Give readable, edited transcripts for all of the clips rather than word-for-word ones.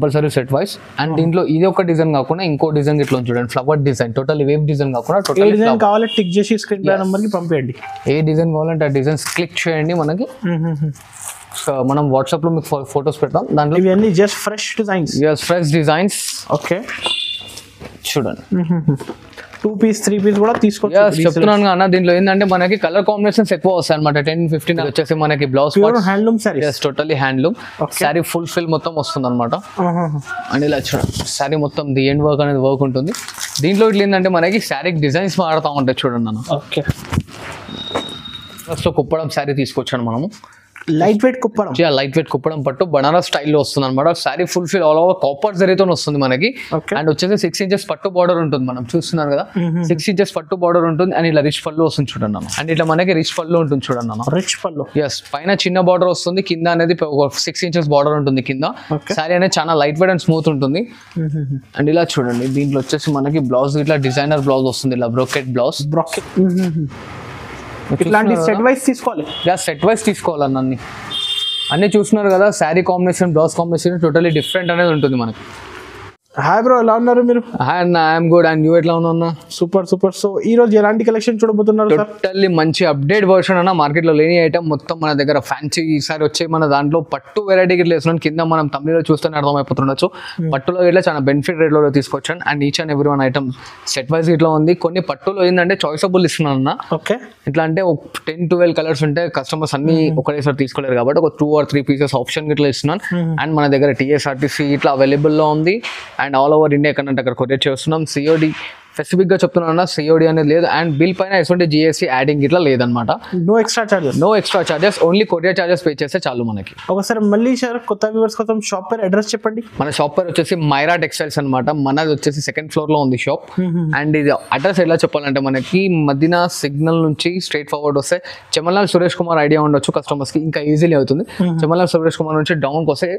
Compulsory set vice. And దీంట్లో ఇది ఒక డిజైన్ కాకుండా ఇంకో డిజైన్ ఇట్లా చూడండి, flower design, total wave design కాకుండా టోటల్ డిజైన్ కావాలి టిక్ చేసి స్క్రీన్ పై నంబర్ కి పంపేయండి. ఏ డిజైన్ కావాలంటే ఆ డిజైన్స్ క్లిక్ చేయండి మనకి. సో మనం వాట్సాప్ లో మీకు ఫొటోస్ పెడతాం. దాంట్లో ఇవన్నీ just fresh designs. Fresh designs. Okay చూడండి 2 పీస్ 3 పీస్ కూడా తీసుకోవచ్చు. చెప్తున్నాను అన్న, దీంట్లో ఏంటంటే మనకి కలర్ కాంబినేషన్స్ ఎక్కువ వస్తాయి అనమాట. 10-15 వచ్చేసి మనకి blouse handloom sorry, totally handloom sorry, full fill మొత్తం వస్తుంది అనమాట. అండ్ ఇలా చూడండి సారీ మొత్తం ది ఎండ్ వర్క్ అనేది వర్క్ ఉంటుంది. దీంట్లో ఇట్లా ఏంటంటే మనకి శారీకి డిజైన్స్ మారుతూ ఉంటాయి చూడండి అన్న. ఓకే ఫస్ట్ కుప్పడం శారీ తీసుకొచ్చాను మనము. Light weight Kuppadam, light weight Kuppadam పట్టు బనారస్ స్టైల్లో వస్తుంది అనమాట. Sorry full fill all over copper జరీతో వస్తుంది మనకి. అండ్ వచ్చేసి 6 inches పట్టు బార్డర్ ఉంటుంది, మనం చూస్తున్నారు కదా 6 inches పట్టు బార్డర్ ఉంటుంది. అండ్ ఇలా రిచ్ పళ్ళు వస్తుంది చూడండి అన్న. అండ్ ఇట్లా మనకి రిచ్ పళ్ళు ఉంటుంది చూడండి అన్న. రిచ్ పళ్ళు పైన చిన్న బార్డర్ వస్తుంది, కింద అనేది 6 inches బార్డర్ ఉంటుంది కింద. సారీ అనేది చాలా లైట్ వెయిట్ అండ్ స్మూత్ ఉంటుంది. అండ్ ఇలా చూడండి దీంట్లో వచ్చేసి మనకి బ్లౌజ్ ఇట్లా డిజైనర్ బ్లౌజ్ వస్తుంది, ఇలా బ్రోకెట్ బ్లౌజ్. ఇట్లాంటి సెట్ వైస్ తీసుకోవాలి. సెట్ వైస్ తీసుకోవాలన్న. అన్నీ చూస్తున్నారు కదా, sari combination blouse combination totally different అనేది ఉంటుంది మనకి. హాయ్ బ్రో, ఎలా ఉన్నారు మీరు? హాయ్ అన్న, ఐఎమ్ గుడ్. అండ్ యూ ఎట్లా ఉన్నా? Super super. సో ఈ రోజు ఎలాంటి కలెక్షన్ చూడబోతున్నారు? టోటల్లీ మంచి అప్డేట్ వర్షన్ అన్న. మార్కెట్ లో లేని ఐటమ్ మొత్తం మన దగ్గర ఫ్యాన్సీ ఈసారి వచ్చే మన దాంట్లో పట్టు వెరైటీకి ఇట్లా వేస్తున్నాను. కింద మనం తమిళలో చూస్తేనే అర్థమైపోతుండొచ్చు. పట్టులో ఇట్లా చాలా బెనిఫిట్ రేట్ లో తీసుకొచ్చాను. And each and every one item set wise ఇట్లా ఉంది. కొన్ని పట్టులో ఏంటంటే చాయిసబుల్ ఇస్తున్నాను అన్న. ఓకే, ఇట్లా అంటే 10-12 కలర్స్ ఉంటే కస్టమర్స్ అన్ని ఒకటేసారి తీసుకోలేరు కాబట్టి ఒక 2 or 3 pieces ఆప్షన్ ఇట్లా ఇస్తున్నాను. అండ్ మన దగ్గర TSRTC ఇట్లా అవైలబుల్ లో ఉంది. అండ్ ఆల్ ఓవర్ ఇండియా ఎక్కడంటే అక్కడ కొరియర్ చేస్తున్నాం. COD స్పెసిఫిక్ గా చెప్తున్నా, COD అనేది లేదు. అండ్ బిల్ పైన ఎటువంటి GST యాడింగ్ ఇట్లా లేదన్నమాట. No extra charges, only courier charges pay చేస్తే చాలు మనకి. ఒకసారి మళ్ళీ సార్ కొత్త వ్యూవర్స్ కోసం షాప్ పేరు అడ్రస్ చెప్పండి. మన షాప్ పేరు వచ్చేసి మైరా టెక్స్టైల్స్ అనమాట. మనది వచ్చేసి 2nd floor లో ఉంది షాప్. అండ్ ఇది అడ్రస్ ఎలా చెప్పాలంటే మనకి మదీనా సిగ్నల్ నుంచి స్ట్రైట్ ఫార్వర్డ్ వస్తే చెమలాల్ సురేష్ కుమార్ ఐడియా ఉండొచ్చు కస్టమర్స్ కి, ఇంకా ఈజీలీ అవుతుంది. చెమలాల్ సురేష్ కుమార్ నుంచి డౌన్ కి వస్తే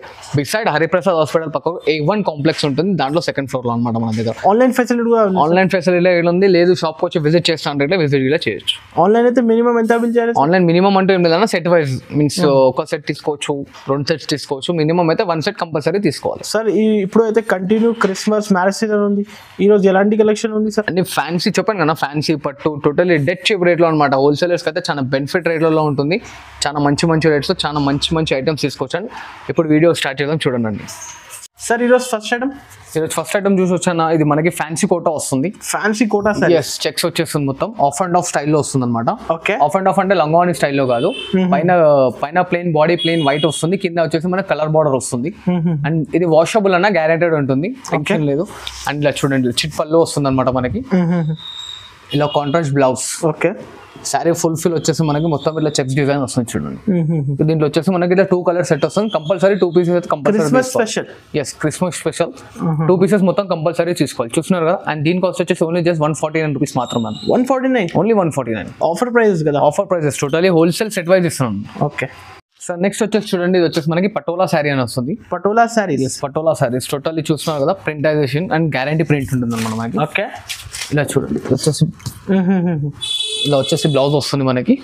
బిసైడ్ హరిప్రసాద్ హాస్పిటల్ పక్కన A1 కాంప్లెక్స్ ఉంటుంది, దాంట్లో 2nd floor లో అనమాట మన దగ్గర. ఆన్లైన్ ఫెసిలిటీ కూడా ఉంది. లేదు షాప్ కి వచ్చి విజిట్ చేస్తాను విజిట్ ఇలా చేయొచ్చు. ఆన్లైన్ అయితే మినిమం ఎంత బిల్ చేయాలి? ఆన్లైన్ మినిమం అంటే ఏం లేదన్నా, సెట్ వైజ్ మీన్స్ ఒక సెట్ తీసుకోవచ్చు, 2 sets తీసుకోవచ్చు. మినిమం అయితే 1 set కంపల్సరీ తీసుకోవాలి. సార్ ఇప్పుడు అయితే కంటిన్యూ క్రిస్మస్ మ్యారేజ్ సీజన్ ఉంది. ఈ రోజు ఎలాంటి కలెక్షన్ ఉంది సార్? అన్ని ఫ్యాన్సీ చెప్పాను కదా, ఫ్యాన్సీ పట్టు టోటల్లీ డెడ్ చీప్ రేట్ లో అనమాట. హోల్సేలర్స్ అయితే చాలా బెనిఫిట్ రేట్లలో ఉంటుంది. చాలా మంచి రేట్స్, చాలా మంచి ఐటమ్స్ తీసుకోవచ్చాను. ఇప్పుడు వీడియో స్టార్ట్ చేద్దాం చూడండి. సార్ ఈరోజు ఫస్ట్ ఐటమ్ చూసి వచ్చాను. ఇది మనకి ఫ్యాన్సీ కోటా వస్తుంది. ఫ్యాన్సీ కోటా సార్, చెక్స్ వచ్చేస్తుంది మొత్తం ఆఫ్ అండ్ ఆఫ్ స్టైల్లో వస్తుంది అనమాట. ఆఫ్ అండ్ ఆఫ్ అంటే లంగావని స్టైల్లో కాదు. పైన ప్లెయిన్ బాడీ ప్లెయిన్ వైట్ వస్తుంది, కింద వచ్చేసి మనకి కలర్ బార్డర్ వస్తుంది. అండ్ ఇది వాషబుల్ అన్న, గ్యారెంటెడ్ ఉంటుంది, టెన్షన్ లేదు. అండ్ ఇలా చూడండి చిట్ పళ్ళు వస్తుంది అనమాట మనకి. ఇలా contrast blouse. Okay, sorry full fill వచ్చేసి మనకి మొత్తం ఇట్లా చెక్స్ డిజైన్ వస్తుంది చూడండి. దీంట్లో వచ్చేసి మనకి ఇట్లా 2 color సెట్ వస్తుంది. కంపల్సరీ 2 pieces అయితే compulsory special. Christmas special 2 pieces మొత్తం కంపల్సరీ తీసుకోవాలి. చూస్తున్నారు కదా. అండ్ దీని కాస్ట్ వచ్చేసి ఓన్లీ జస్ట్ 149 rupees మాత్రమే. 149 ఓన్లీ 149 ఆఫర్ ప్రైజెస్ కదా. Offer prices totally wholesale set wise ఇస్తున్నాం. ఓకే సార్ నెక్స్ట్ వచ్చేసి చూడండి, ఇది వచ్చేసి మనకి పటోలా శారీ అని వస్తుంది. పటోలా శారీస్ టోటల్లీ చూస్తున్నారు కదా, ప్రింటైజేషన్ అండ్ గ్యారంటీ ప్రింట్ ఉంటుంది అన్నమాట మనకి. ఓకే, ఇలా చూడండి వచ్చేసి ఇలా వచ్చేసి బ్లౌజ్ వస్తుంది మనకి.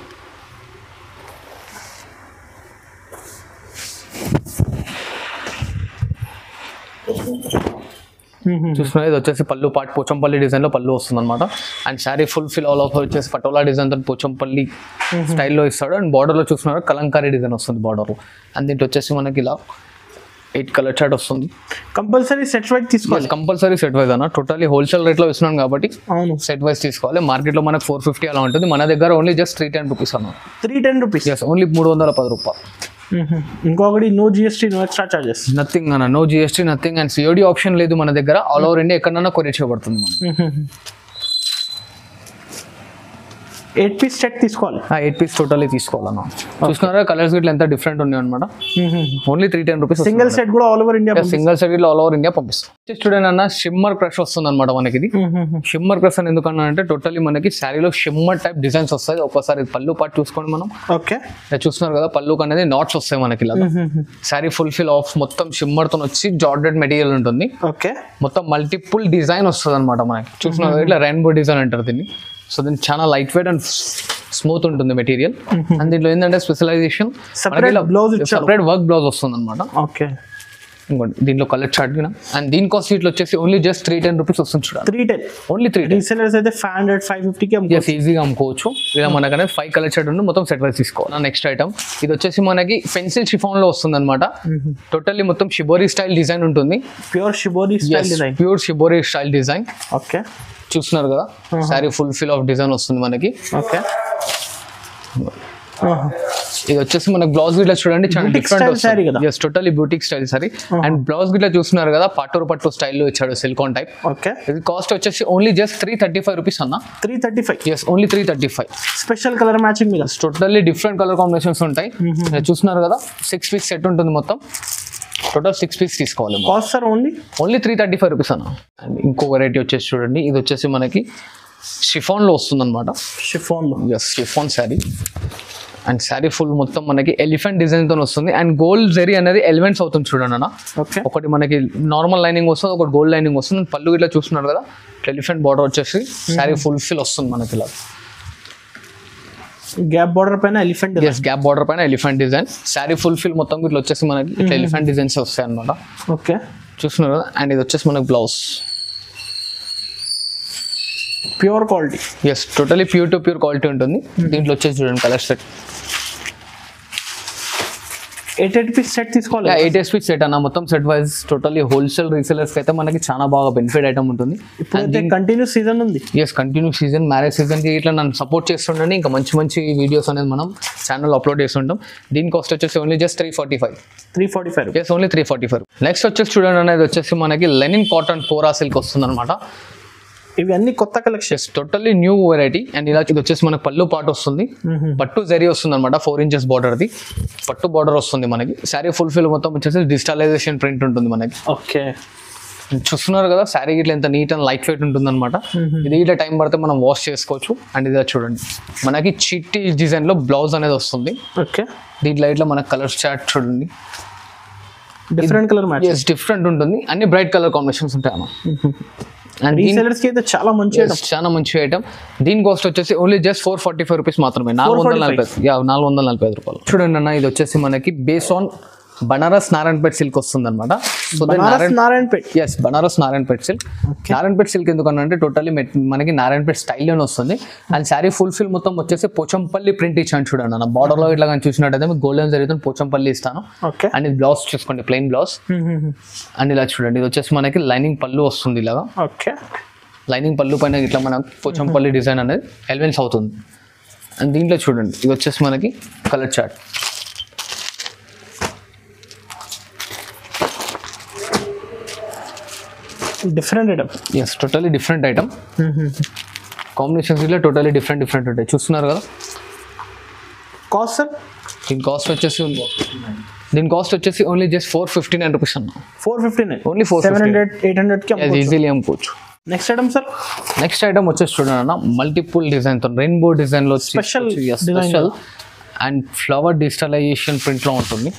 చూస్తున్నా ఇది వచ్చేసి పళ్ళు పాటు పోచంపల్లి డిజైన్ లో పళ్ళు వస్తుంది అనమాట. And sari full fill all over వచ్చేసి పటోలా డిజైన్ తో పోచంపల్లి స్టైల్లో ఇస్తాడు. అండ్ బార్డర్ లో చూస్తున్నారు కలంకారీ డిజైన్ వస్తుంది బార్డర్ లో. అండ్ దీంట్లో వచ్చేసి మనకి ఇలా 8 color చార్ట్ వస్తుంది. కంపల్సరీ సెట్ వైజ్ తీసుకోవాలి. కంపల్సరీ సెట్ వైజ్ అన్న, టోటలీ హోల్సేల్ రేట్ లో ఇస్తున్నాను కాబట్టి సెట్ వైజ్ తీసుకోవాలి. మార్కెట్ లో మనకు 450 అలా ఉంటుంది, మన దగ్గర ఓన్లీ జస్ట్ 310 rupees అన్న. 310 rupees, ఓన్లీ 310 రూపాయలు. ఇంకొకటి no GST, no extra charges, nothing అన్న, no GST nothing. And COD option లేదు మన దగ్గర. ఆల్ ఓవర్ ఇండియా ఎక్కడన్నా కొరియర్ చేయబడుతుంది మనం. 8 piece సెట్ తీసుకోవాలి. 8 piece టోటల్లీ తీసుకోవాలన్నా. చూసుకున్నారా కలర్స్ గిట్లా ఎంత డిఫరెంట్ ఉన్నాయి అనమాట. Only 310 rupees. సింగిల్ సెట్ కూడా all over India, all over India పంపిస్తాం. చూడండి అన్న, షిమ్మర్ క్రష్ వస్తుంది అనమాట మనకి. ఇది షిమ్మర్ క్రష్ అని ఎందుకన్నా అంటే టోటల్లీ మనకి శారీలో షిమ్మర్ టైప్ డిజైన్స్ వస్తాయి. ఒకసారి పళ్ళు పాటు చూసుకోండి మనం. ఓకే, చూస్తున్నారు కదా, పళ్ళుకి అనేది నాట్స్ వస్తాయి మనకి. ఇలా శారీ ఫుల్ ఫిల్ ఆఫ్ మొత్తం షిమ్మర్ తో వచ్చి జార్జెట్ మెటీరియల్ ఉంటుంది. ఓకే, మొత్తం మల్టిపుల్ డిజైన్ వస్తుంది అనమాట మనకి. చూస్తున్నారు కదా, ఇట్లా రెయిన్బో డిజైన్ అంటారు దీన్ని. సో దీనికి చాలా లైట్ వెయిట్ అండ్ స్మూత్ ఉంటుంది మెటీరియల్. అండ్ దీంట్లో ఏంటంటే స్పెషలైజేషన్ సపరేట్ వర్క్ బ్లౌజ్ వస్తుంది అనమాట. ఓకే, ఇంకోండి దీంట్లో కలర్ చార్ట్ అండ్ దీని కాస్ట్ ఇట్లా వచ్చేసి ఓన్లీ జస్ట్ 310 రూపీస్ వస్తుంది చూడండి. 310 ఓన్లీ 310. రీసెలర్స్ అయితే 500 550 కి ఈజీగా అమ్ముకోవచ్చు. ఇలా మనకనే 5 కలర్ చార్ట్ ఉంది, మొత్తం సెట్ వైజ్ తీసుకోవాలి. నెక్స్ట్ ఐటమ్ ఇది వచ్చేసి మనకి పెన్సిల్ షిఫాన్ లో వస్తుంది అనమాట. టోటల్లీ మొత్తం షిబోరి స్టైల్ డిజైన్ ఉంటుంది. Pure shibori style design. Pure shibori style design. Okay చూస్తున్నారు కదా sorry full fill of design వస్తుంది మనకి. ఓకే ఇది వచ్చేసి మనకి బ్లౌజ్ గిట్లా చూడండి చాలా డిఫరెంట్ వస్తుంది. yes totally boutique style sorry. And blouse గిట్లా చూస్తున్నారు కదా పట్టు స్టైల్లో ఇచ్చాడు సిలికాన్ టైప్. ఓకే ఇది కాస్ట్ వచ్చేసి ఓన్లీ జస్ట్ 335 రూపీస్ అన్న. 335. yes only 335. Special colour matching మీద టోటల్లీ డిఫరెంట్ కలర్ కాంబినేషన్స్ ఉంటాయి. చూస్తున్నారు కదా 6 పీస్ సెట్ ఉంటుంది మొత్తం. టోటల్ 6 పీస్ తీసుకోవాలి. కాస్ట్ సార్ ఓన్లీ 335 రూపీస్ అన్న. అండ్ ఇంకో వెరైటీ వచ్చేసి చూడండి ఇది వచ్చేసి మనకి షిఫాన్ లో వస్తుంది అనమాట. Chiffon sari and sari full మొత్తం మనకి ఎలిఫెంట్ డిజైన్ తో వస్తుంది. అండ్ గోల్డ్ జరీ అనేది ఎలిమెంట్స్ అవుతుంది చూడండి అన్న. ఒకటి మనకి నార్మల్ లైనింగ్ వస్తుంది, ఒకటి గోల్డ్ లైనింగ్ వస్తుంది. పళ్ళు ఇట్లా చూస్తున్నారు కదా ఎలిఫెంట్ బార్డర్ వచ్చేసి శారీ ఫుల్ ఫిల్ వస్తుంది మనకి. ఇలా గ్యాప్ బార్డర్ పైన ఎలిఫెంట్. గ్యాప్ బార్డర్ పైన elephant design. Sari full fill మొత్తం ఇట్లా వచ్చేసి మనకి ఇట్లా ఎలిఫెంట్ డిజైన్స్ వస్తాయి అనమాట. ఓకే చూస్తున్నారు కదా. అండ్ ఇది వచ్చేసి మనకి blouse pure quality. Yes totally pure to pure quality ఉంటుంది. దీంట్లో వచ్చేసి చూడండి కలర్ సెట్ 8 పీస్ సెట్ తీసుకోవాలి. 8 పీస్ సెట్ అన్న మొత్తం set wise. Totally wholesale resellers అయితే మనకి చాలా బాగా బెనిఫిట్ ఐటమ్ ఉంటుంది. ఇప్పుడు కంటిన్యూస్ సీజన్ ఉంది. Yes continue season marriage season కి ఇట్లా నన్ను సపోర్ట్ చేస్తుండండి. ఇంకా మంచి మంచి వీడియోస్ అనేది మనం ఛానల్ అప్లోడ్ చేస్తుంటాం. దీని కాస్ట్ వచ్చేసి only just 345. Yes only 345. Next వచ్చేసి చూడండి అనేది వచ్చేసి మనకి లెనిన్ కాటన్ కోరా సిల్క్ వస్తుంది అనమాట. ఇవి అన్ని కొత్త collections, totally new variety. And ఇలా ఇది వచ్చేసి మనకి పళ్ళు పాటు వస్తుంది, పట్టు జరీ వస్తుంది అనమాట. 4 inches బార్డర్ది పట్టు బార్డర్ వస్తుంది మనకి. శారీ ఫుల్ ఫిల్ మొత్తం వచ్చేసి డిజిటలైజేషన్ ప్రింట్ ఉంటుంది మనకి. ఓకే చూస్తున్నారు కదా శారీ ఇట్లా ఎంత నీట్ అండ్ లైట్ వెయిట్ ఉంటుంది అనమాట. ఇది ఇట్లా టైం పడితే మనం వాష్ చేసుకోవచ్చు. అండ్ ఇది చూడండి మనకి చిట్టి డిజైన్ లో బ్లౌజ్ అనేది వస్తుంది. ఓకే దీంట్లో ఇట్లా మనకి కలర్ చార్ట్ చూడండి డిఫరెంట్ కలర్ మ్యాచ్. డిఫరెంట్ ఉంటుంది, అన్ని బ్రైట్ కలర్ కాంబినేషన్స్ ఉంటాయి అన్న. అండ్ రీసెలర్స్ కి అయితే చాలా మంచి ఐటమ్. దీని కాస్ట్ వచ్చేసి ఓన్లీ జస్ట్ 445 రూపీస్ మాత్రమే. 445 రూపాయలు. చూడండి అన్న ఇది వచ్చేసి మనకి base on Banaras Narayanpet silk వస్తుంది అనమాట. So Banaras Narayanpet silk. Narayanpet silk ఎందుకన్నా టోటల్లీ మనకి నారాయణపేట్ స్టైల్లోనే వస్తుంది. అండ్ శారీ ఫుల్ ఫిల్ మొత్తం వచ్చేసి పోచంపల్లి ప్రింట్ ఇచ్చాను చూడండి అన్న. బార్డర్ లో ఇట్లా కానీ చూసినట్టయితే మీకు గోల్డెన్ జరుగుతుంది, పోచంపల్లి ఇస్తాను. అండ్ ఇది బ్లౌజ్ చూసుకోండి ప్లెయిన్ బ్లౌజ్. అండ్ ఇలా చూడండి ఇది వచ్చేసి మనకి లైనింగ్ పళ్ళు వస్తుంది ఇలాగా. ఓకే లైనింగ్ పళ్ళు పైన ఇట్లా మన పోచంపల్లి డిజైన్ అనేది ఎలిమెంట్స్ అవుతుంది. అండ్ దీంట్లో చూడండి ఇది వచ్చేసి మనకి colour chart. Different item. Yes totally different item. Combinations ఇలా టోటలీ డిఫరెంట్ ఉంటాయి. చూస్తున్నారు కదా. కాస్ట్ సార్ దీని కాస్ట్ వచ్చేసి ఓన్లీ జస్ట్ 459 రూపీస్ అన్న. 459 ఓన్లీ 700 800 కి ఈజీలీ అమ్ముకోవచ్చు. Next item sir. Next item వచ్చేసి చూడండి అన్న మల్టిపుల్ డిజైన్ తో రెయిన్బో డిజైన్ లో special and flower digitalization print లో ఉంటుంది.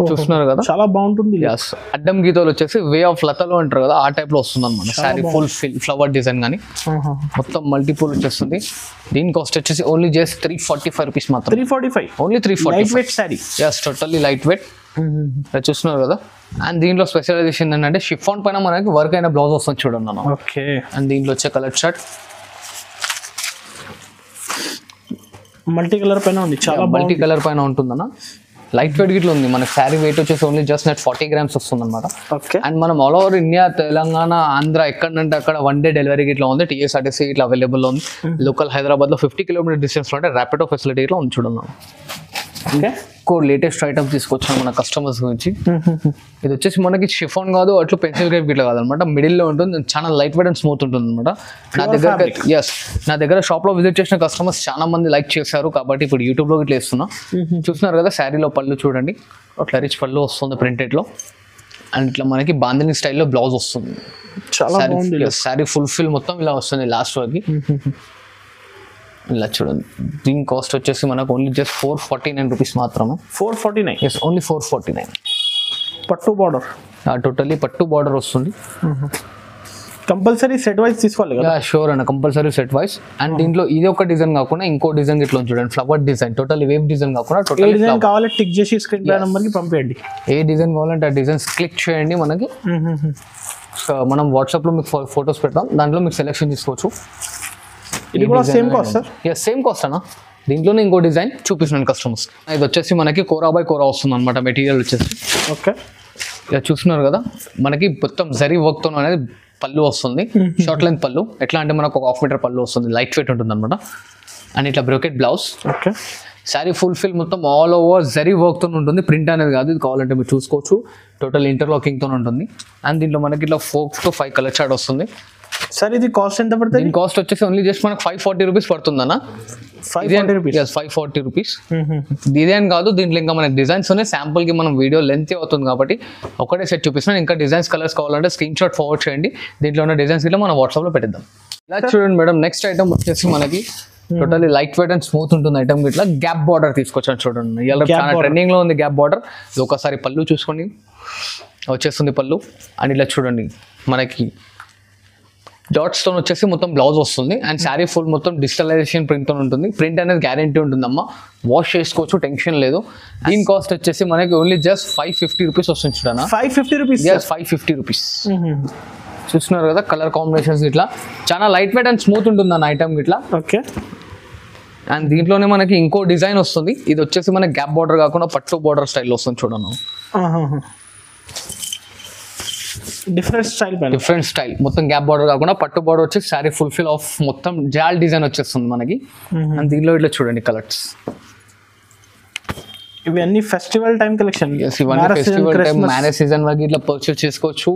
చూస్తున్నారు కదా చాలా బాగుంటుంది. అడ్డం గీతలు వచ్చేసి వే ఆఫ్ లతలో అంటారు కదా ఆ టైప్ లో వస్తుంది అనమాట. శారీ ఫుల్ ఫ్లవర్ డిజైన్ కానీ మొత్తం మల్టిపుల్ వచ్చేస్తుంది. దీని కాస్ట్ వచ్చేసి ఓన్లీ జస్ట్ 345 రూపీస్ మాత్రం. 345 only 345 sorry. Yes totally light weight. చూస్తున్నారు కదా. అండ్ దీంట్లో స్పెషలైజేషన్ ఏంటంటే షిఫాన్ పైన మనకి వర్క్ అయిన బ్లౌజ్ వస్తుంది చూడండి అన్న. ఓకే అండ్ దీంట్లో వచ్చే కలర్ చార్ట్ మల్టీ కలర్ పైన ఉంది, చాలా మల్టీ కలర్ పైన ఉంటుందన్న. లైట్ వెయిట్ గిట్లా ఉంది. మన శారీ వెయిట్ వచ్చేసి ఓన్లీ జస్ట్ 40 grams వస్తుంది అనమాట. అండ్ మనం all over India Telangana Andhra ఎక్కడంటే అక్కడ 1 day డెలివరీ ఇట్లా ఉంది. TSRTC ఇట్లా అవైలబుల్ ఉంది. లోకల్ హైదరాబాద్ లో 50 kilometer డిస్టెన్స్ లో ఉంటే ర్యాపిడో ఫెసిలిటీ ఇట్లా ఉంది చూడండి. లేటెస్ట్ ఐటమ్స్ తీసుకొచ్చాను మన కస్టమర్స్ గురించి. ఇది వచ్చేసి మనకి షిఫాన్ కాదు అట్లు పెన్సిల్ గ్రేప్ గిట్లా కాదనమాట, మిడిల్ లో ఉంటుంది. చాలా లైట్ వెయిట్ అండ్ స్మూత్ ఉంటుంది అనమాట. నా దగ్గర షాప్ లో విజిట్ చేసిన కస్టమర్స్ చాలా మంది లైక్ చేశారు కాబట్టి ఇప్పుడు యూట్యూబ్ లో ఇట్లా వేస్తున్నా. చూస్తున్నారు కదా శారీలో పళ్ళు చూడండి అట్లా రిచ్ పళ్ళు వస్తుంది ప్రింటెడ్ లో. అండ్ ఇట్లా మనకి బాందిని స్టైల్లో బ్లౌజ్ వస్తుంది. శారీ ఫుల్ ఫిల్ మొత్తం ఇలా వస్తుంది లాస్ట్ వరకు. ఇలా చూడండి దీని కాస్ట్ వచ్చేసి మనకు ఓన్లీ జస్ట్ 449 రూపీస్ మాత్రమే. 449 ఎస్ ఓన్లీ 449. పట్టు బార్డర్ టోటల్లీ పట్టు బార్డర్ వస్తుంది. కంపల్సరీ సెట్ వైస్ తీసుకోవాలి కదా? షూర్ అన్న, కంపల్సరీ సెట్ వైస్. అండ్ దీంట్లో ఇది ఒక డిజైన్ కాకుండా ఇంకో డిజైన్ ఇట్లా చూడండి, flower design, total wave design కాకుండా టోటల్ డిజైన్ కావాలి టిక్ చేసి స్క్రీన్ పై నంబర్ కి పంపించండి. ఏ డిజైన్ కావాలంటే ఆ డిజైన్స్ క్లిక్ చేయండి. మనకి మనం వాట్సాప్ లో మీకు ఫొటోస్ పెడతాం, దాంట్లో మీకు సెలెక్షన్ తీసుకోవచ్చు. ఇది కూడా same cost sir? Same cost అన్న. దీంట్లోనే ఇంకో డిజైన్ చూపిస్తున్నాను కస్టమర్స్. ఇది వచ్చేసి మనకి కోరా బై కోరా వస్తుంది అనమాట మెటీరియల్ వచ్చేసి. ఓకే, ఇలా చూస్తున్నారు కదా, మనకి మొత్తం జరీ వర్క్ తో అనేది పళ్ళు వస్తుంది, షార్ట్ లెంత్ పళ్ళు. ఎట్లా అంటే మనకు ఒక 1/2 మీటర్ పళ్ళు వస్తుంది, లైట్ వెయిట్ ఉంటుంది అనమాట. అండ్ ఇట్లా brocade blouse. Okay, sari full fill మొత్తం ఆల్ ఓవర్ జరీ వర్క్ తో ఉంటుంది, ప్రింట్ అనేది కాదు. ఇది కావాలంటే మీరు చూసుకోవచ్చు, టోటల్ ఇంటర్లాకింగ్ తో ఉంటుంది. అండ్ దీంట్లో మనకి ఇట్లా 4 to 5 కలర్ చార్ట్ వస్తుంది. సార్ ఇది కాస్ట్ ఎంత పడుతుంది? దీని కాస్ట్ వచ్చేసి ఓన్లీ జస్ట్ మనకు 540 రూపీస్ పడుతుంది అన్న. 540 రూపీస్. డిజైన్ కాదు, దీంట్లో ఇంకా మనకి డిజైన్స్ ఉన్నాయి. శాంపుల్ కి మనం వీడియో లెంత్ అవుతుంది కాబట్టి ఒకటే సెట్ చూపిస్తున్నాను. ఇంకా డిజైన్స్ కలర్స్ కావాలంటే స్క్రీన్ షాట్ ఫార్వర్డ్ చేయండి, దీంట్లో ఉన్న డిజైన్స్ ఇట్లా మనం వాట్సాప్ లో పెట్టిద్దాం. ఇలా చూడండి మేడం, నెక్స్ట్ ఐటమ్ వచ్చేసి మనకి totally light weight and smooth ఉంటుంది ఐటమ్. ఇట్లా గ్యాప్ బార్డర్ తీసుకొచ్చాను చూడండి, ఇలా చాలా ట్రెండింగ్ లో ఉంది గ్యాప్ బార్డర్. ఇది ఒకసారి పళ్ళు చూసుకోండి, వచ్చేస్తుంది పళ్ళు. అండ్ ఇలా చూడండి మనకి డాట్స్ తో వచ్చేసి మొత్తం బ్లౌజ్ వస్తుంది. అండ్ శారీ ఫుల్ మొత్తం డిజిటలైజేషన్ ప్రింట్ తో ఉంటుంది. ప్రింట్ అనేది గ్యారెంటీ ఉంటుందమ్మా, వాష్ చేసుకోవచ్చు, టెన్షన్ లేదు. దీని కాస్ట్ వచ్చేసి మనకి ఓన్లీ జస్ట్ 550 రూపీస్ వస్తుంది చూడనా. 550 రూపీస్? 550 రూపీస్. చూస్తున్నారు కదా కలర్ కాంబినేషన్స్ ఇట్లా చాలా లైట్ వెయిట్ అండ్ స్మూత్ ఉంటుంది అన్న ఐటమ్ ఇట్లా. ఓకే, అండ్ దీంట్లోనే మనకి ఇంకో డిజైన్ వస్తుంది. ఇది వచ్చేసి మనకి గ్యాప్ బార్డర్ కాకుండా పట్టు బార్డర్ స్టైల్లో వస్తుంది చూడను. డిఫరెంట్ స్టైల్ మొత్తం గ్యాప్ బార్డర్ కాకుండా పట్టు బార్డర్ వచ్చి శారీ ఫుల్ఫిల్ ఆఫ్ మొత్తం జాల్ డిజైన్ వచ్చేస్తుంది మనకి. అండ్ దీనిలో ఇట్లా చూడండి కలర్స్. ఇవన్నీ ఫెస్టివల్ టైం కలెక్షన్. ఇవన్నీ ఫెస్టివల్ టైం, మ్యారేజ్ సీజన్ వరకు ఇట్లా పర్చేస్ చేసుకోవచ్చు.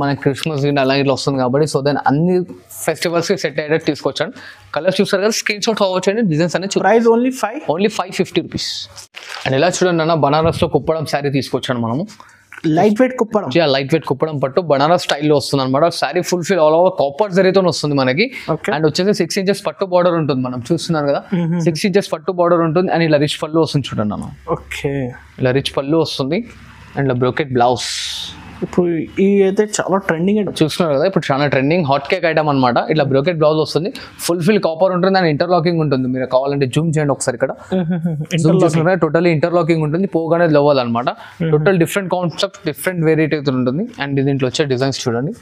మనకి క్రిస్మస్ అలా ఇట్లా వస్తుంది కాబట్టి సో దాని అన్ని ఫెస్టివల్స్ సెట్ అయ్యేటట్టు తీసుకొచ్చాను. కలర్స్ చూస్తారు కదా, స్క్రీన్ షాట్ ఫార్వర్డ్ చేయండి. డిజైన్స్ అనేది ప్రైస్ ఓన్లీ 550 రూపీస్. అండ్ ఇలా చూడండి అన్న, బనారస్ లో కుప్పడం శారీ తీసుకొచ్చాను మనము. Light weight Kuppadam, light weight Kuppadam పట్టు బనారస్ స్టైల్లో వస్తుంది అనమాట. Sari fulfil all over copper జరీతో వస్తుంది మనకి. అండ్ వచ్చేసి 6 ఇంచెస్ పట్టు బార్డర్ ఉంటుంది, మనం చూస్తున్నారు కదా 6 ఇంచెస్ పట్టు బార్డర్ ఉంటుంది. అండ్ ఇలా రిచ్ పళ్ళు వస్తుంది చూడండి అన్న. ఓకే, ఇలా రిచ్ పళ్ళు వస్తుంది. అండ్ ఇలా బ్రోకెట్ బ్లౌజ్. ఇప్పుడు ఈ అయితే చాలా ట్రెండింగ్ చూస్తున్నారు కదా, ఇప్పుడు చాలా ట్రెండింగ్ హాట్ కేక్ ఐటమ్ అనమాట. ఇట్లా బ్రోకెట్ బ్లౌజ్ వస్తుంది, ఫుల్ఫిల్ కాపర్ ఉంటుంది అండ్ ఇంటర్లాకింగ్ ఉంటుంది. మీరు కావాలంటే జూమ్ చేయండి ఒకసారి, ఇక్కడ జూమ్ చేస్తున్నారు టోటల్లీ ఇంటర్లాకింగ్ ఉంటుంది, పోగానే లవ్వాలి అనమాట. Total different concept, different variety ఉంటుంది. అండ్ దీంట్లో వచ్చే డిజైన్స్ చూడండి.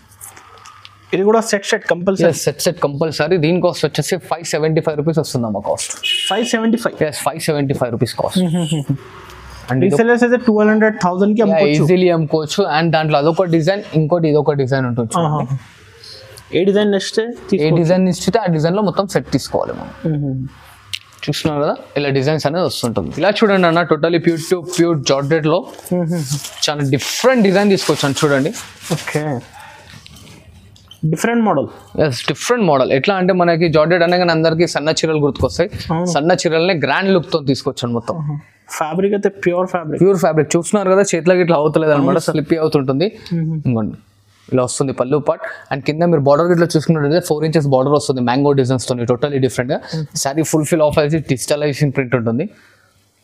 ఇది కూడా సెట్ కంపల్సరీ. దీని కాస్ట్ వచ్చేసి 575 రూపీస్ వస్తుందమ్మా కాస్ట్. 575 rupees cost. రీసెల్లర్స్ అయితే 200,000 కి ఈజీలీ అమ్ముకోవచ్చు. అండ్ దాంట్లో అదొక డిజైన్, ఇంకోటి ఇదొక డిజైన్ ఉంటుంది. ఏ డిజైన్ ఇస్తే ఆ డిజైన్ లో మొత్తం సెట్ తీసుకోవాలి మనం. చూస్తున్నారు కదా, ఇలా డిజైన్స్ అనేది వస్తుంటుంది. ఇలా చూడండి అన్న, టోటలీ ప్యూర్ జార్జెట్ లో చాలా డిఫరెంట్ డిజైన్ తీసుకొచ్చాను చూడండి. Okay, different model. ఎట్లా అంటే మనకి జార్జెట్ అనగానే అందరికి సన్న చీరలు గుర్తుకొస్తాయి. సన్న చీరల్ని గ్రాండ్ లుక్ తో తీసుకొచ్చాను మొత్తం. ఫ్యాబ్రిక్ అయితే ప్యూర్ ఫ్యాబ్రిక్ చూస్తున్నారు కదా, చేతిలోకి ఇట్లా అవుతలేదు అనమాట, స్లిప్పీ అవుతుంటుంది. ఇంకోండి ఇలా వస్తుంది పళ్ళు పార్ట్. అండ్ కింద మీరు బార్డర్ ఇట్లా చూసుకున్నట్లయితే 4 ఇంచెస్ బార్డర్ వస్తుంది మ్యాంగో డిజైన్స్ తోని, టోటలీ డిఫరెంట్ గా. శారీ ఫుల్ఫిల్ ఆఫ్ అయితే డిజిటలైజేషన్ ప్రింట్ ఉంటుంది.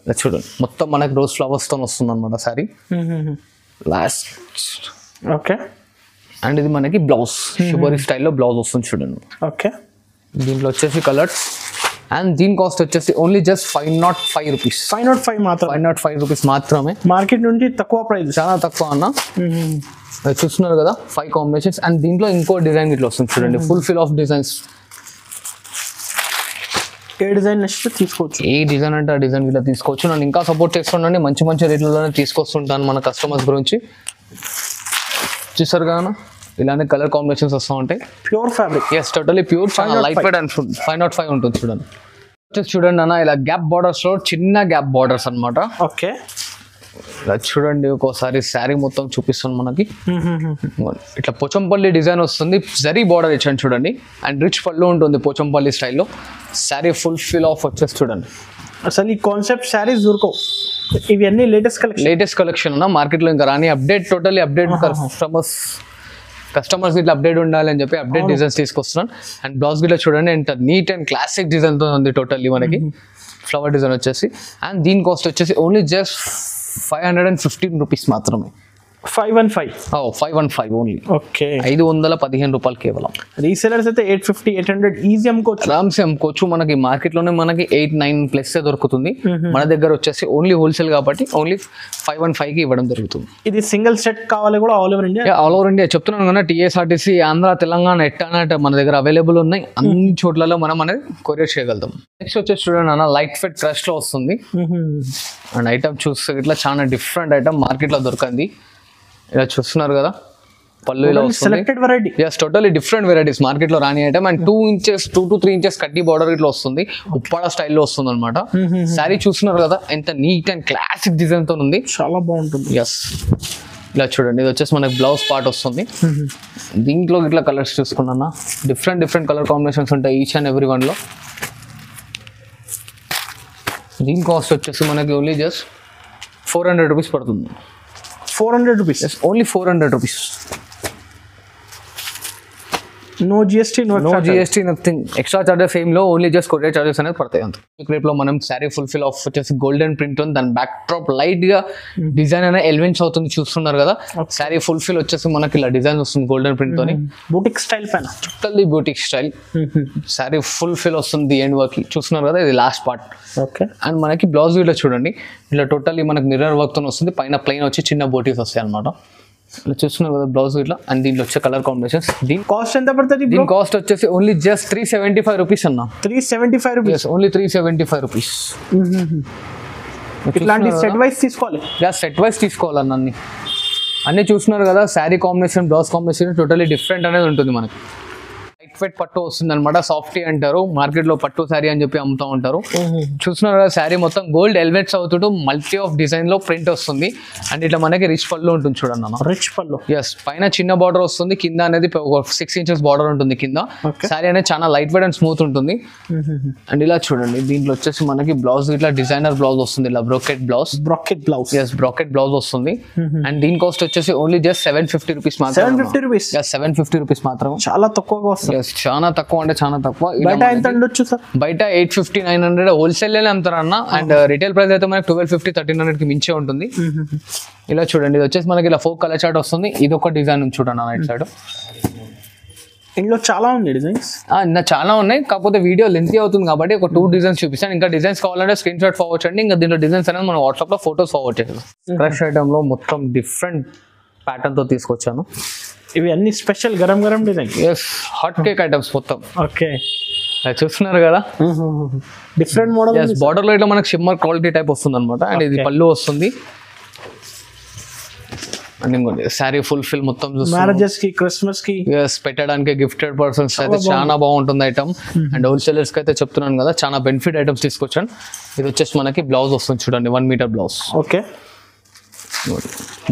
ఇలా చూడండి మొత్తం మనకి రోజ్ ఫ్లవర్స్ తో వస్తుంది అనమాట శారీ లాస్ట్. ఓకే, అండ్ ఇది మనకి బ్లౌజ్ షిబోరి స్టైల్లో బ్లౌజ్ వస్తుంది చూడండి. ఓకే, దీంట్లో వచ్చేసి కలర్స్. అండ్ దీని కాస్ట్ వచ్చేసి ఓన్లీ జస్ట్ 505 రూపీస్. 505 రూపీస్ మాత్రమే. మార్కెట్ నుండి తక్కువ ప్రైస్, చాలా తక్కువ అన్న. చూస్తున్నారు కదా 5 కాంబినేషన్స్. అండ్ దీంట్లో ఇంకో డిజైన్ ఇట్లా వస్తుంది చూడండి, fulfil of designs. A design next తీసుకోవచ్చు, ఏ డిజైన్ అంటే ఆ డిజైన్ ఇట్లా తీసుకోవచ్చు. నన్ను ఇంకా సపోర్ట్ చేస్తుండండి, మంచి రేట్లలోనే తీసుకొస్తుంటాను మన కస్టమర్స్ గురించి. చూసారు కదా, ఇలానే కలర్ కాంబినేషన్స్ వస్తూ ఉంటాయి. Pure fabric, totally pure, light weight and 505 ఉంటుంది చూడండి. చూడండి అన్న, ఇలా గ్యాప్ బార్డర్స్ లో చిన్న గ్యాప్ బార్డర్స్ అనమాట. ఓకే, ఇలా చూడండి ఒక్కోసారి శారీ మొత్తం చూపిస్తాను మనకి. ఇట్లా పోచంపల్లి డిజైన్ వస్తుంది, జరీ బార్డర్ ఇచ్చాను చూడండి. అండ్ రిచ్ పళ్ళు ఉంటుంది పోచంపల్లి స్టైల్లో. శారీ ఫుల్ఫిల్ ఆఫ్ వచ్చేసి చూడండి. అసలు ఈ కాన్సెప్ట్ శారీస్ దొరకవు, ఇవన్నీ లేటెస్ట్ కలెక్షన్ అన్న. మార్కెట్లో ఇంకా రాని టోటలీ అప్డేట్. కస్టమర్స్ ఇట్లా అప్డేట్ ఉండాలి అని చెప్పి అప్డేట్ డిజైన్స్ తీసుకొస్తున్నాను. అండ్ బ్లౌజ్ గిట్లా చూడండి, ఎంత నీట్ అండ్ క్లాసిక్ డిజైన్ తో ఉంది టోటల్లీ మనకి. ఫ్లవర్ డిజైన్ వచ్చేసి. అండ్ దీని కాస్ట్ వచ్చేసి ఓన్లీ జస్ట్ 515 రూపీస్ మాత్రమే. 515 ఓన్లీ. ఓకే, 515 రూపాయలు కేవలం. రీసెలర్స్ అయితే 850, 800 ఈజీ అమ్ముకోవచ్చు, ఆరామ్సే అమ్ముకోవచ్చు. మనకి మార్కెట్ లోనే మనకి 8-9+ దొరుకుతుంది. మన దగ్గర వచ్చేసి ఓన్లీ హోల్సేల్ కాబట్టి ఓన్లీ 515 కి ఇవ్వడం జరుగుతుంది. ఇది సింగిల్ సెట్ కావాలి కూడా all over India? All over India చెప్తున్నాను కదా, టీఎస్ఆర్టీసీ, ఆంధ్ర, తెలంగాణ, ఎట్టానంటే మన దగ్గర అవైలబుల్ ఉన్నాయి. అన్ని చోట్లలో మనం అనేది కొరియర్ చేయగలుగుతాం. నెక్స్ట్ వచ్చేసి చూడండి అన్న, లైట్ ఫిట్ క్రష్ లో వస్తుంది. అండ్ ఐటమ్ చూస్తే ఇట్లా చాలా డిఫరెంట్ ఐటమ్ మార్కెట్ లో దొరకంది. ఇలా చూస్తున్నారు కదా, పళ్ళు ఇలా వస్తుంది. Selected variety, yes, totally different varieties market లో రాని ఐటమ్. అండ్ 2 to 3 inches కడ్డీ బార్డర్ ఇట్లా వస్తుంది, ఉప్పాడ స్టైల్లో వస్తుంది అనమాట. శారీ చూస్తున్నారు కదా, ఎంత నీట్ అండ్ క్లాసిక్ డిజైన్ తో ఉంది, చాలా బాగుంటుంది. ఎస్, ఇలా చూడండి. ఇది వచ్చేసి మనకి బ్లౌజ్ పార్ట్ వస్తుంది. దీంట్లో ఇట్లా కలర్స్ చూసుకున్నా డిఫరెంట్ కలర్ కాంబినేషన్స్ ఉంటాయి ఈచ్ అండ్ ఎవ్రీ వన్ లో. దీని కాస్ట్ వచ్చేసి మనకి ఓన్లీ జస్ట్ 400 రూపీస్ పడుతుంది. 400 rupees, only 400 rupees. No GST, no GST, nothing extra charges ఏం లో, ఓన్లీ జస్ట్ కొరియర్ చార్జెస్ అనేది పడతాయి అంత. రేపు లో మనం శారీ ఫుల్ఫిల్ ఆఫ్ వచ్చేసి గోల్డెన్ ప్రింట్ ఉంది, దాని బ్యాక్ డ్రాప్ లైట్ గా డిజైన్ అనేది ఎలిమెంట్స్ అవుతుంది, చూస్తున్నారు కదా. శారీ ఫుల్ఫిల్ వచ్చేసి మనకి ఇలా డిజైన్ వస్తుంది గోల్డెన్ ప్రింట్ తోని, బూటిక్ స్టైల్ పైన, totally boutique style. Sari fulfil వస్తుంది ఎండ్ వర్క్, చూస్తున్నారు కదా, ఇది లాస్ట్ పార్ట్. ఓకే, అండ్ మనకి బ్లౌజ్ ఇట్లా చూడండి, ఇట్లా టోటల్లీ మనకి మిర్రర్ వర్క్ తో వస్తుంది, పైన ప్లెయిన్ వచ్చి చిన్న బోటీస్ వస్తాయి అనమాట. ఇలా చూస్తున్నారు కదా బ్లౌజ్ ఇట్లా. అండ్ దీంట్లో వచ్చే కలర్ కాంబినేషన్స్. దీని కాస్ట్ ఎంత పడుతుంది? దీని కాస్ట్ వచ్చేసి ఓన్లీ జస్ట్ 375 రూపీస్ అన్న. 375 రూపీస్, ఓన్లీ 375 రూపీస్. ఇట్లాంటి సెట్ వైస్ తీసుకోవాలి, సెట్ వైస్ తీసుకోవాలన్న. అన్ని చూస్తున్నారు కదా, sari combination, blouse combination totally different అనేది ఉంటుంది మనకి. లైట్ వెయిట్ పట్టు వస్తుంది అనమాట, సాఫ్టీ అంటారు మార్కెట్ లో, పట్టు శారీ అని చెప్పి అమ్ముతూ ఉంటారు. చూస్తున్నారు కదా, శారీ మొత్తం గోల్డ్ ఎలివేట్స్ అవుతుంటూ మల్టీ ఆఫ్ డిజైన్ లో ప్రింట్ వస్తుంది. అండ్ ఇట్లా మనకి రిచ్ పళ్ళు ఉంటుంది చూడండి అన్న, రిచ్ పళ్ళు. ఎస్, పైన చిన్న బార్డర్ వస్తుంది, కింద అనేది 6 inches బార్డర్ ఉంటుంది కింద. శారీ అనేది చాలా లైట్ వెయిట్ అండ్ స్మూత్ ఉంటుంది. అండ్ ఇలా చూడండి, దీంట్లో వచ్చేసి మనకి బ్లౌజ్ ఇట్లా డిజైనర్ బ్లౌజ్ వస్తుంది, ఇలా brocade blouse. Yes, brocade blouse వస్తుంది. అండ్ దీని కాస్ట్ వచ్చేసి ఓన్లీ జస్ట్ 750 రూపీస్ మాత్రం. 750 రూపీస్, 750 రూపీస్ మాత్రం, చాలా తక్కువగా వస్తుంది. చాలా తక్కువ అంటే చాలా తక్కువ. బయట ఎంత ఉండొచ్చు సార్? బయట 850-900 హోల్సేల్ అమ్ముతారు అన్న. అండ్ రిటైల్ ప్రైస్ అయితే మనకి 1250-1300 కి మించే ఉంటుంది. ఇలా చూడండి, ఇది వచ్చేసి మనకి ఇలా 4 కలర్ చార్ట్ వస్తుంది. ఇది ఒక డిజైన్ చూడండి రైట్ సైడ్. ఇందులో చాలా ఉంది డిజైన్స్, ఇంకా చాలా ఉన్నాయి, కాకపోతే వీడియో లెంతీ అవుతుంది కాబట్టి ఒక 2 డిజైన్స్ చూపిస్తాను. ఇంకా డిజైన్స్ కావాలంటే స్క్రీన్ షాట్ ఫార్వర్డ్ చేయండి. ఇంకా దీంట్లో డిజైన్స్ అనేది మనం వాట్సాప్ లో ఫోటోస్ ఫార్వర్డ్ చేయాలి. క్రష్ ఐటమ్ లో మొత్తం డిఫరెంట్ ప్యాటర్న్ తో తీసుకొచ్చాను. ఇవి అన్ని స్పెషల్ గరం గరం design. Yes, hot cake items మొత్తం. ఓకే, చూస్తున్నారు కదా, డిఫరెంట్ మోడల్. బార్డర్ లో ఇట్లా మనకి షిమ్మర్ క్వాలిటీ టైప్ వస్తుంది అనమాట. అండ్ ఇది పళ్ళు వస్తుంది. అండ్ ఇంకోటి శారీ ఫుల్ఫిల్ మొత్తం మ్యారేజెస్ కి, క్రిస్మస్ కి పెట్టడానికి, గిఫ్టెడ్ పర్సన్స్ అయితే చాలా బాగుంటుంది ఐటమ్. అండ్ హోల్సేలర్స్ కి అయితే చెప్తున్నాను కదా, చాలా బెనిఫిట్ ఐటమ్స్ తీసుకొచ్చాను. ఇది వచ్చేసి మనకి బ్లౌజ్ వస్తుంది చూడండి, 1 మీటర్ బ్లౌజ్. ఓకే,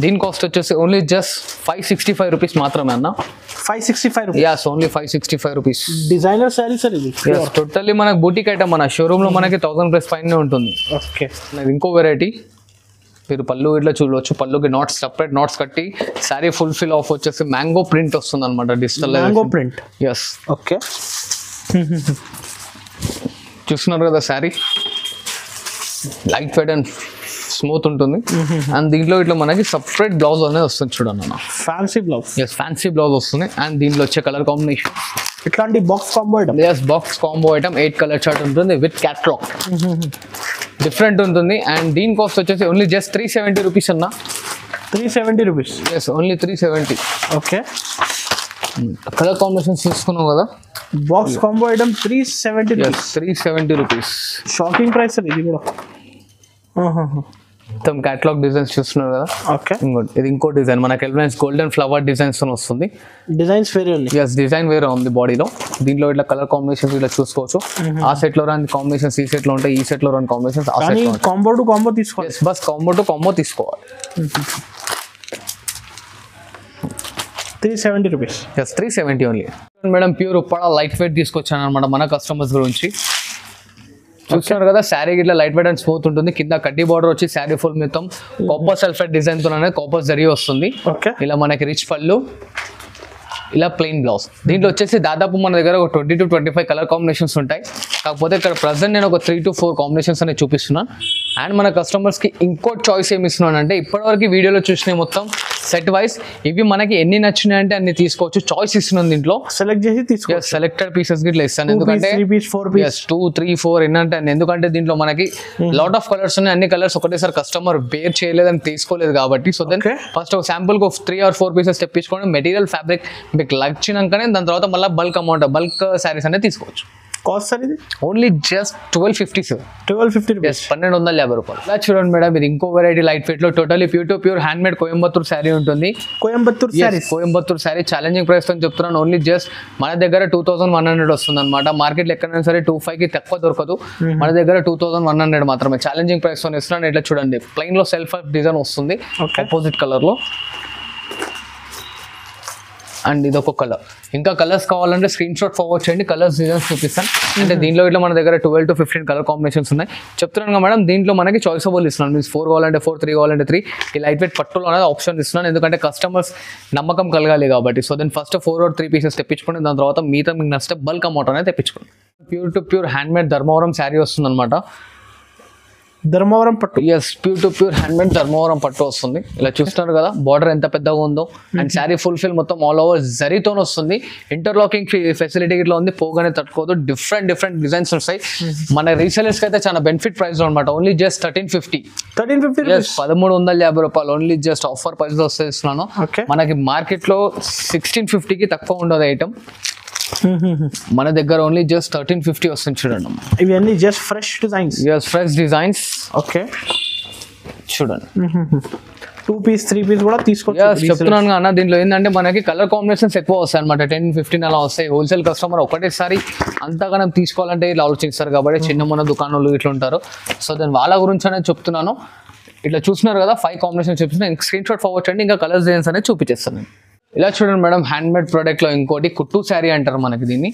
దీని కాస్ట్ వచ్చేసి ఓన్లీ జస్ట్ 565 రూపీస్ మాత్రమే అన్న. 565 rupees, yes, only 565 rupees. Designer saree sir ఇది. టోటల్లీ మనకి బూటిక్ ఐటమ్, మన షోరూమ్ లో మనకి 1000+ పైన ఉంటుంది. ఓకే, ఇంకో వెరైటీ. మీరు పళ్ళు ఇట్లా చూడవచ్చు, పళ్ళుకి నాట్స్, సపరేట్ నాట్స్ కట్టి శారీ ఫుల్ఫిల్ ఆఫ్ వచ్చేసి మ్యాంగో ప్రింట్ వస్తుంది అనమాట, digital mango print. Yes, okay, చూస్తున్నారు కదా, saree light weight and smooth ఉంటుంది. అండ్ దీంట్లో ఇట్లా మనకి సపరేట్ బ్లౌజ్ అనేది వస్తుంది చూడండి అన్న, fancy blouse. Yes, fancy blouse వస్తుంది. అండ్ దీంట్లో వచ్చే కలర్ కాంబినేషన్ ఇట్లాంటి box combo item. Yes, box combo item 8 colour chart ఉంటుంది విత్ క్యాట్లాగ్, డిఫరెంట్ ఉంటుంది. అండ్ దీని కాస్ట్ వచ్చేసి ఓన్లీ జస్ట్ 370 రూపీస్ అన్న. 370 rupees, yes, only 370. Okay, colour combinations తీసుకున్నాం కదా, box combo item 370 rupees. 370 rupees, shocking price ఇది కూడా. మొత్తం క్యాటలాగ్ డిజైన్స్ చూస్తున్నారు కదా. ఓకే, ఇది ఇంకో డిజైన్ మనకి ఎలిమెంట్స్ గోల్డెన్ ఫ్లవర్ డిజైన్స్ తో వస్తుంది. డిజైన్స్ వేరే ఉంది. ఎస్, డిజైన్ వేరే ఉంది బాడీలో. దీంట్లో ఇట్లా కలర్ కాంబినేషన్స్ ఇలా చూసుకోవచ్చు. ఆ సెట్ లో రాని కాంబినేషన్స్ ఈ సెట్ లో ఉంటాయి, ఈ సెట్ లో రాని కాంబినేషన్స్ ఆ సెట్ లో. కాంబో టు కాంబో తీసుకోవాలి. బస్ కాంబో టు కాంబో తీసుకోవాలి. 370 rupees. Yes, 370 only. Madam pure Uppada light weight తీసుకొచ్చాను అనమాట మన కస్టమర్స్ గురించి. చూస్తున్నారు కదా, శారీ ఇట్లా లైట్ వెయిట్ అండ్ స్మూత్ ఉంటుంది. కింద కడ్డీ బార్డర్ వచ్చి శారీ ఫుల్ మొత్తం కాపర్ సల్ఫేట్ డిజైన్ తో కాపర్ జరీ వస్తుంది. ఓకే, ఇలా మనకి రిచ్ పళ్ళు, ఇలా ప్లెయిన్ బ్లౌజ్. దీంట్లో వచ్చేసి దాదాపు మన దగ్గర ఒక 20 to 25 కలర్ కాంబినేషన్స్ ఉంటాయి. కాకపోతే ఇక్కడ ప్రజెంట్ నేను ఒక 3 to 4 కాంబినేషన్స్ అనేది చూపిస్తున్నాను. అండ్ మన కస్టమర్స్కి ఇంకో చాయిస్ ఏమి ఇస్తున్నాను అంటే, ఇప్పటివరకు వీడియోలో చూసిన మొత్తం సెట్ వైస్ ఇవి మనకి ఎన్ని నచ్చినాయి అంటే అన్ని తీసుకోవచ్చు, చాయిస్ ఇస్తున్నాను దీంట్లో, సెలెక్ట్ చేసి తీసుకో. సెలెక్టెడ్ పీసెస్ గిట్లా ఇస్తాను, ఎందుకంటే 2, 3, 4 ఎన్నంటే ఎందుకంటే దీంట్లో మనకి లాట్ ఆఫ్ కలర్స్ ఉన్నాయి, అన్ని కలర్స్ ఒకటేసారి కస్టమర్ బేర్ చేయలేదని తీసుకోలేదు కాబట్టి, సో దెన్ ఫస్ట్ ఒక శాంపుల్ కు 3 or 4 పీసెస్ తెప్పించుకోండి, మెటీరియల్ ఫ్యాబ్రిక్ మీకు నచ్చినాకనే దాని తర్వాత మళ్ళీ బల్క్ శారీస్ అనేది తీసుకోవచ్చు. కాస్ట్ సార్ ఇది ఓన్లీ జస్ట్ 1250 సార్, 1250 రూపీస్, 1250 రూపాయలు. ఇలా చూడండి మేడం, ఇది ఇంకో వెరైటీ లైట్ వెయిట్ లో totally pure hand made Coimbatore sari ఉంటుంది. కోయంబత్తూర్ శారీ ఛాలెంజింగ్ ప్రైస్ తో చెప్తున్నాను, ఓన్లీ జస్ట్ మన దగ్గర 2100 వస్తుంది అనమాట. మార్కెట్ లో ఎక్కడైనా సరే 25 కి తక్కువ దొరకదు, మన దగ్గర 2100 మాత్రమే ఛాలెంజింగ్ ప్రైస్ తో ఇస్తున్నాను. ఇట్లా చూడండి, ప్లెయిన్ లో సెల్ఫ్ డిజైన్ వస్తుంది ఆపోజిట్ కలర్ లో, అండ్ ఇది ఒక కలర్. ఇంకా కలర్స్ కావాలంటే స్క్రీన్ షాట్ ఫార్వర్డ్ చేయండి, కలర్స్ డిజైన్స్ చూపిస్తాను. అంటే దీంట్లో ఇట్లా మన దగ్గర 12 to 15 కలర్ కాంబినేషన్స్ ఉన్నాయి. చెప్తున్నాను కదా మేడం, దీంట్లో మనకి చాయిసబుల్ ఇస్తున్నాను, మీన్స్ 4 కావాలంటే 4, 3 కావాలంటే 3, ఈ లైట్ వెయిట్ పట్టులో అనేది ఆప్షన్ ఇస్తున్నాను, ఎందుకంటే కస్టమర్స్ నమ్మకం కలగాలి కాబట్టి. So then first 4 or 3 pieces తెప్పించుకోండి, దాని తర్వాత మిగతా మీకు నచ్చితే బల్క్ అమౌంట్ అనేది తెప్పించుకోండి. Pure hand made Dharmavaram sari వస్తుంది అనమాట, ధర్మవరం పట్టు. ప్యూర్ హ్యాండ్ మేడ్ ధర్మవరం పట్టు వస్తుంది. ఇలా చూస్తున్నారు కదా, బార్డర్ ఎంత పెద్దగా ఉందో, అండ్ శారీ ఫుల్ మొత్తం ఆల్ ఓవర్ జరీతో వస్తుంది. ఇంటర్లాకింగ్ ఫెసిలిటీ ఇట్లా ఉంది, పోగానే తట్టుకోదు. డిఫరెంట్ డిజైన్స్ వస్తాయి. మన రీసెలర్స్ కి అయితే చాలా బెనిఫిట్ ప్రైస్ అనమాట, ఓన్లీ జస్ట్ 1350 1350 రూపాయలు, ఓన్లీ జస్ట్ ఆఫర్ ప్రైస్ లో వస్తున్నాను. మనకి మార్కెట్ లో 1650 కి తక్కువ ఉండదు ఐటమ్, మన దగ్గర ఓన్లీ జస్ట్ 1350 వస్తుంది. చూడండి, ఇవన్నీ జస్ట్ ఫ్రెష్ డిజైన్స్. ఓకే, చూడండి 2 పీస్ 3 పీస్ కూడా తీసుకోవచ్చు. చెప్తున్నాను అన్న, దీంట్లో ఏంటంటే మనకి కలర్ కాంబినేషన్స్ ఎక్కువ వస్తాయి అనమాట, 10-15 అలా వస్తాయి. హోల్సేల్ కస్టమర్ ఒకటేసారి అంతగానం తీసుకోవాలంటే ఇలా ఆలోచిస్తారు కాబట్టి, చిన్న దుకాణాలు ఇట్లా ఉంటారు. సో దాని వాళ్ళ గురించి అనేది చెప్తున్నాను. ఇట్లా చూస్తున్నారు కదా, 5 కాంబినేషన్ చూపిస్తున్నాను, స్క్రీన్ షాట్ ఫార్వర్డ్ చేయండి, ఇంకా కలర్స్ డిజైన్స్ అనేది చూపించేస్తాను. ఇలా చూడండి మేడం, హ్యాండ్ మేడ్ ప్రోడక్ట్ లో ఇంకోటి కుట్టు శారీ అంటారు మనకి దీన్ని,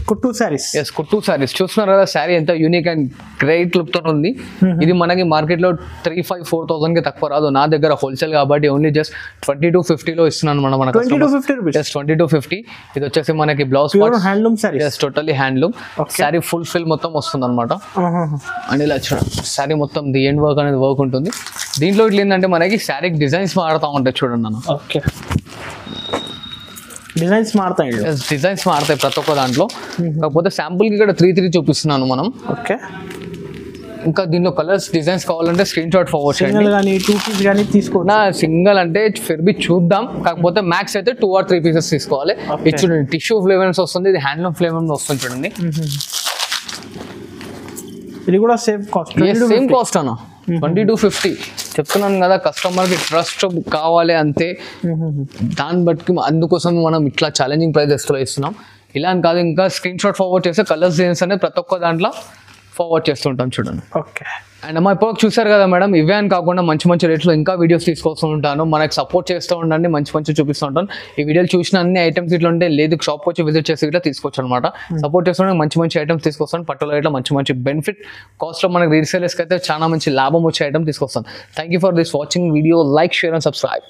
కుట్టు శారీస్. కుట్టు శారీస్ చూస్తున్నారు కదా, శారీ ఎంత యూనిక్ అండ్ గ్రేట్ లుక్ తో ఉంది. ఇది మనకి మార్కెట్ లో 3,500-4,000 కి తక్కువ రాదు, నా దగ్గర హోల్సేల్ కాబట్టి ఓన్లీ జస్ట్ 2250 లో ఇస్తున్నాను మనం. 2250. ఇది వచ్చేసి మనకి blouse handloom sari, totally handloom sari, full మొత్తం వస్తుంది అనమాట. అండ్ ఇలా చూడండి, శారీ మొత్తం ది ఎండ్ వర్క్ అనేది వర్క్ ఉంటుంది. దీంట్లో ఇట్లా ఏంటంటే మనకి శారీకి డిజైన్స్ మారుతూ ఉంటాయి, చూడండి అన్న. ఓకే, డిజైన్స్ మారుతాయి ప్రతి ఒక్క దాంట్లో. కాకపోతే శాంపుల్ కి ఇక్కడ 3 చూపిస్తున్నాను మనం. ఓకే, ఇంకా దీనిలో కలర్స్ డిజైన్స్ కావాలంటే స్క్రీన్ షాట్ ఫార్వర్డ్ చేయండి. తీసుకోండి, సింగిల్ అంటే ఫిర్బి చూద్దాం, కాకపోతే మ్యాక్స్ అయితే 2 or 3 పీసెస్ తీసుకోవాలి. ఇది చూడండి, టిష్యూ ఫ్లేవర్స్ వస్తుంది, ఇది హ్యాండ్లూమ్ ఫ్లేవర్ వస్తుంది. చూడండి, ఇది కూడా సేమ్ కాస్ట్ అన్న, 2250. చెప్తున్నాను కదా, కస్టమర్ కి ట్రస్ట్ కావాలి అంతే, దాన్ని బట్టి అందుకోసం మనం ఇట్లా ఛాలెంజింగ్ ప్రైజెస్ లో ఇస్తున్నాం. ఇలా అని కాదు, ఇంకా స్క్రీన్ షాట్ ఫార్వర్డ్ చేస్తే కలర్స్ డిజైన్స్ అనేది ప్రతి ఒక్క దాంట్లో ఫార్వర్డ్ చేస్తుంటాం. చూడండి, ఓకే. అండ్ మా ఇప్పుడు చూసారు కదా మేడం, ఇవే అని కాకుండా మంచి రేట్లో ఇంకా వీడియోస్ తీసుకొస్తూ ఉంటాను, మనకు సపోర్ట్ చేస్తూ ఉండండి, మంచి చూపిస్తూ ఉంటాను. ఈ వీడియోలు చూసిన అన్ని ఐటమ్స్ ఇట్లా ఉంటే లేదు, షాప్కి వచ్చి విజిట్ చేసి ఇట్లా తీసుకోవచ్చు అనమాట. సపోర్ట్ చేస్తుంటే మంచి ఐటమ్స్ తీసుకొస్తాను, పట్టులో ఇట్లా మంచి బెనిఫిట్ కాస్ట్లో మనకి రీసేలర్స్కి అయితే చాలా మంచి లాభం వచ్చే ఐటమ్ తీసుకొస్తాను. Thank you for this watching video, like, share and subscribe.